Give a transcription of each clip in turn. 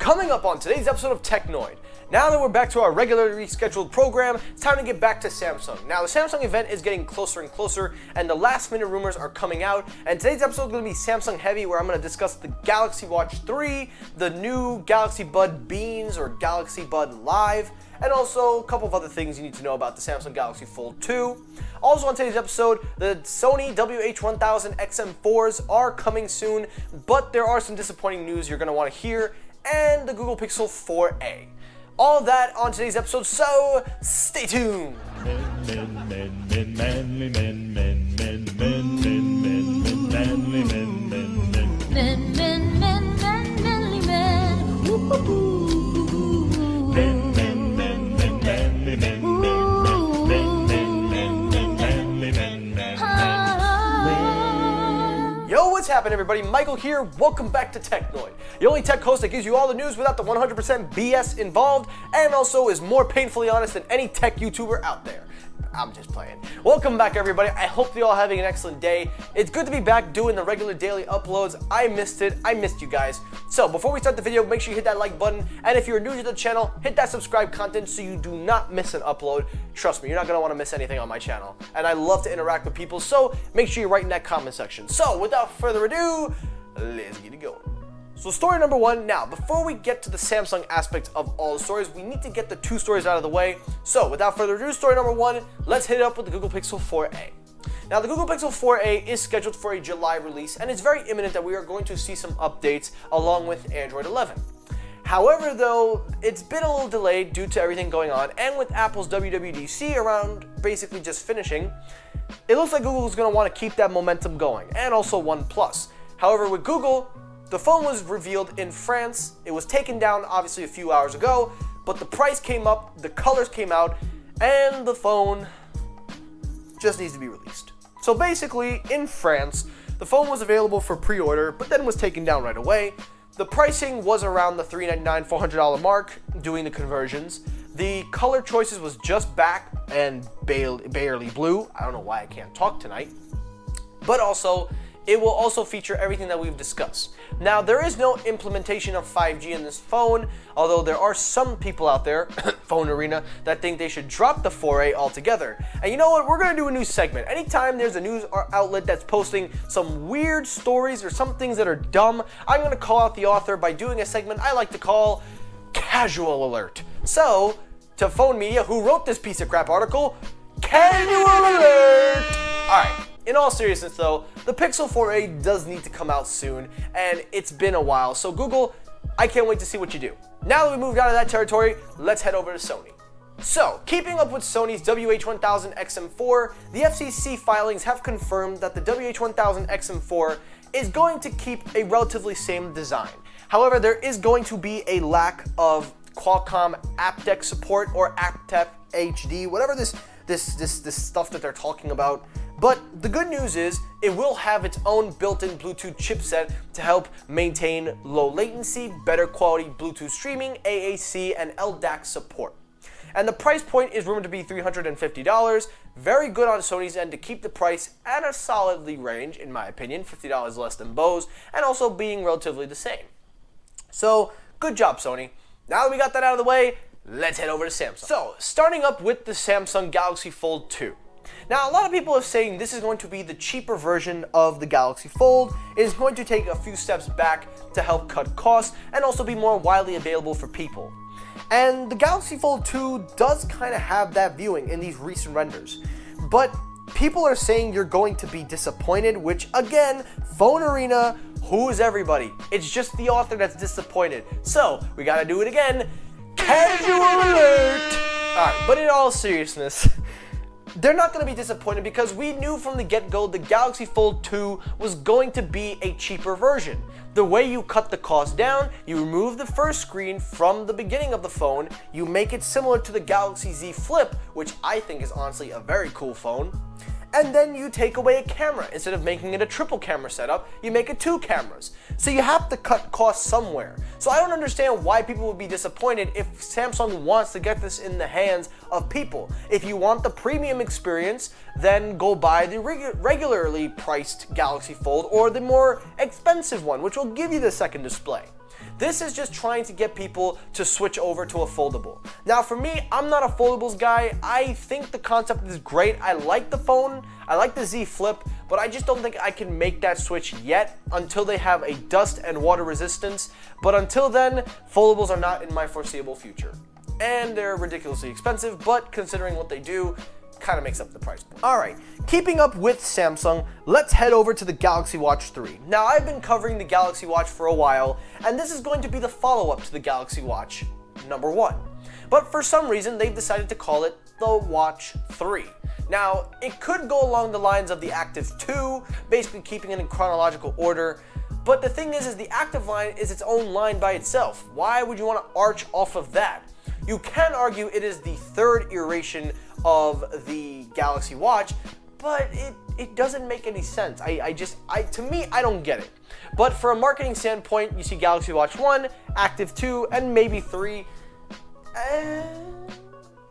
Coming up on today's episode of Technoid. Now that we're back to our regularly scheduled program, it's time to get back to Samsung. Now the Samsung event is getting closer and closer, and the last minute rumors are coming out, and today's episode is going to be Samsung heavy, where I'm going to discuss the Galaxy Watch 3, the new Galaxy Bud Beans or Galaxy Bud Live, and also a couple of other things you need to know about the Samsung Galaxy Fold 2. Also on today's episode, the Sony WH1000X M4s are coming soon, but there are some disappointing news you're going to want to hear, and the Google Pixel 4a. All of that on today's episode, so stay tuned! Yo, what's happening, everybody? Michael here. Welcome back to Technoid, the only tech host that gives you all the news without the 100% BS involved, and also is more painfully honest than any tech YouTuber out there. I'm just playing. Welcome back, everybody. I hope you're all having an excellent day. It's good to be back doing the regular daily uploads. I missed it. I missed you guys. So before we start the video, make sure you hit that like button. And if you're new to the channel, hit that subscribe content so you do not miss an upload. Trust me, you're not going to want to miss anything on my channel. And I love to interact with people, so make sure you write in that comment section. So without further ado, let's get it going. So story number one. Now, before we get to the Samsung aspect of all the stories, we need to get the two stories out of the way. So without further ado, story number one, let's hit it up with the Google Pixel 4a. Now, the Google Pixel 4a is scheduled for a July release, and it's very imminent that we are going to see some updates along with Android 11. However, though, it's been a little delayed due to everything going on, and with Apple's WWDC around basically just finishing, it looks like Google is going to want to keep that momentum going, and also OnePlus. However, with Google, the phone was revealed in France. It was taken down obviously a few hours ago, but the price came up, the colors came out, and the phone just needs to be released. So basically, in France, the phone was available for pre-order, but then was taken down right away. The pricing was around the $399, $400 mark, doing the conversions. The color choices was just black and barely blue. I don't know why I can't talk tonight. But also, it will also feature everything that we've discussed. Now, there is no implementation of 5G in this phone, although there are some people out there, Phone Arena, that think they should drop the 4a altogether. And you know what? We're gonna do a new segment. Anytime there's a news outlet that's posting some weird stories or some things that are dumb, I'm gonna call out the author by doing a segment I like to call Casual Alert. So, to Phone Media, who wrote this piece of crap article, Casual Alert! Alright. In all seriousness though, the Pixel 4a does need to come out soon, and it's been a while, so Google, I can't wait to see what you do. Now that we moved out of that territory, let's head over to Sony. So, keeping up with Sony's WH1000X M4, the FCC filings have confirmed that the WH1000X M4 is going to keep a relatively same design. However, there is going to be a lack of Qualcomm aptX support or aptX HD, whatever this stuff that they're talking about. But the good news is it will have its own built-in Bluetooth chipset to help maintain low latency, better quality Bluetooth streaming, AAC, and LDAC support. And the price point is rumored to be $350. Very good on Sony's end to keep the price at a solidly range, in my opinion, $50 less than Bose, and also being relatively the same. So, good job, Sony. Now that we got that out of the way, let's head over to Samsung. So, starting up with the Samsung Galaxy Fold 2. Now, a lot of people are saying this is going to be the cheaper version of the Galaxy Fold. It is going to take a few steps back to help cut costs and also be more widely available for people. And the Galaxy Fold 2 does kind of have that viewing in these recent renders. But people are saying you're going to be disappointed, which again, Phone Arena, who is everybody? It's just the author that's disappointed. So, we gotta do it again. Casual Alert! Alright, but in all seriousness, they're not going to be disappointed because we knew from the get-go the Galaxy Fold 2 was going to be a cheaper version. The way you cut the cost down, you remove the first screen from the beginning of the phone, you make it similar to the Galaxy Z Flip, which I think is honestly a very cool phone, and then you take away a camera. Instead of making it a triple camera setup, you make it 2 cameras. So you have to cut costs somewhere. So I don't understand why people would be disappointed if Samsung wants to get this in the hands of people. If you want the premium experience, then go buy the regularly priced Galaxy Fold or the more expensive one, which will give you the second display. This is just trying to get people to switch over to a foldable. Now for me, I'm not a foldables guy. I think the concept is great. I like the phone, I like the Z Flip, but I just don't think I can make that switch yet until they have a dust and water resistance. But until then, foldables are not in my foreseeable future. And they're ridiculously expensive, but considering what they do, kind of makes up the price point. Alright, keeping up with Samsung, let's head over to the Galaxy Watch 3. Now, I've been covering the Galaxy Watch for a while, and this is going to be the follow-up to the Galaxy Watch number 1. But for some reason, they've decided to call it the Watch 3. Now, it could go along the lines of the Active 2, basically keeping it in chronological order, but the thing is the Active line is its own line by itself. Why would you want to arch off of that? You can argue it is the third iteration of the Galaxy Watch, but it doesn't make any sense. To me, I don't get it. But for a marketing standpoint, you see Galaxy Watch 1, Active 2, and maybe 3.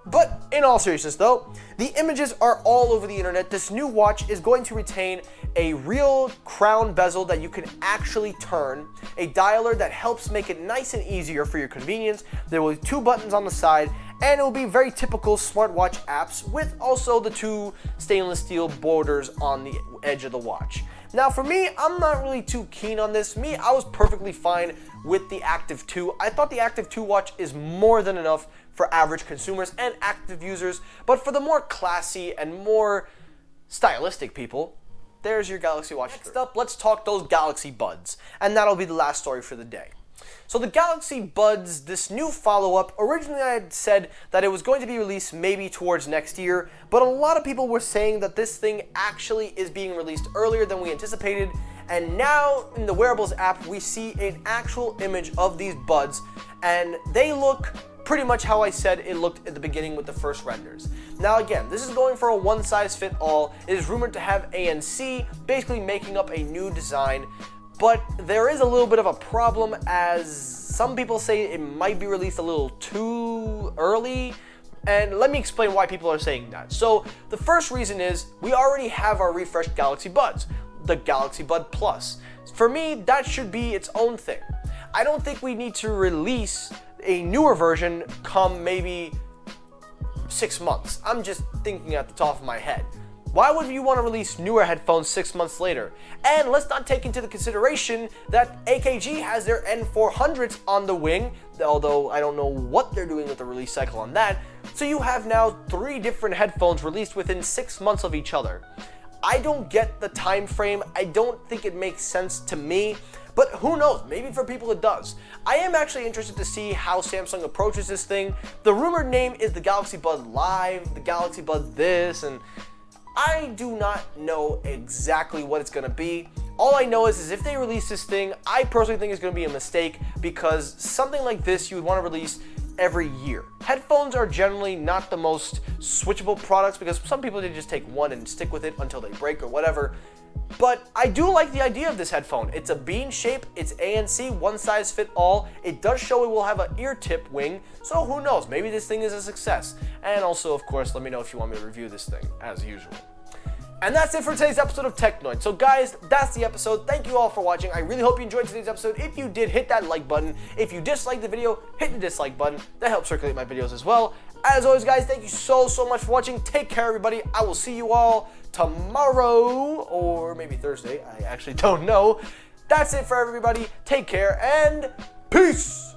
But in all seriousness though, the images are all over the internet. This new watch is going to retain a real crown bezel that you can actually turn, a dialer that helps make it nice and easier for your convenience. There will be 2 buttons on the side, and it will be very typical smartwatch apps with also the 2 stainless steel borders on the edge of the watch. Now for me, I'm not really too keen on this. I was perfectly fine with the Active 2. I thought the Active 2 watch is more than enough for average consumers and active users, but for the more classy and more stylistic people, there's your Galaxy Watch 3. Next up, let's talk those Galaxy Buds, and that'll be the last story for the day. So the Galaxy Buds, this new follow-up, originally I had said that it was going to be released maybe towards next year, but a lot of people were saying that this thing actually is being released earlier than we anticipated, and now in the wearables app we see an actual image of these buds, and they look pretty much how I said it looked at the beginning with the first renders. Now again, this is going for a one-size-fit-all. It is rumored to have ANC, basically making up a new design, but there is a little bit of a problem as some people say it might be released a little too early, and let me explain why people are saying that. So the first reason is we already have our refreshed Galaxy Buds, the Galaxy Bud Plus. For me, that should be its own thing. I don't think we need to release a newer version come maybe 6 months. I'm just thinking at the top of my head. Why would you want to release newer headphones 6 months later? And let's not take into consideration that AKG has their N400s on the wing, although I don't know what they're doing with the release cycle on that. So you have now 3 different headphones released within 6 months of each other. I don't get the time frame. I don't think it makes sense to me. But who knows, maybe for people it does. I am actually interested to see how Samsung approaches this thing. The rumored name is the Galaxy Bud Live, the Galaxy Bud this, and I do not know exactly what it's gonna be. All I know is if they release this thing, I personally think it's gonna be a mistake because something like this you would wanna release every year. Headphones are generally not the most switchable products because some people they just take one and stick with it until they break or whatever. But I do like the idea of this headphone. It's a bean shape, it's ANC, one size fit all. It does show it will have an ear tip wing, so who knows, maybe this thing is a success. And also, of course, let me know if you want me to review this thing, as usual. And that's it for today's episode of Technoid. So guys, that's the episode. Thank you all for watching. I really hope you enjoyed today's episode. If you did, hit that like button. If you disliked the video, hit the dislike button. That helps circulate my videos as well. As always, guys, thank you so much for watching. Take care, everybody. I will see you all tomorrow, or maybe Thursday. I actually don't know. That's it for everybody. Take care, and peace!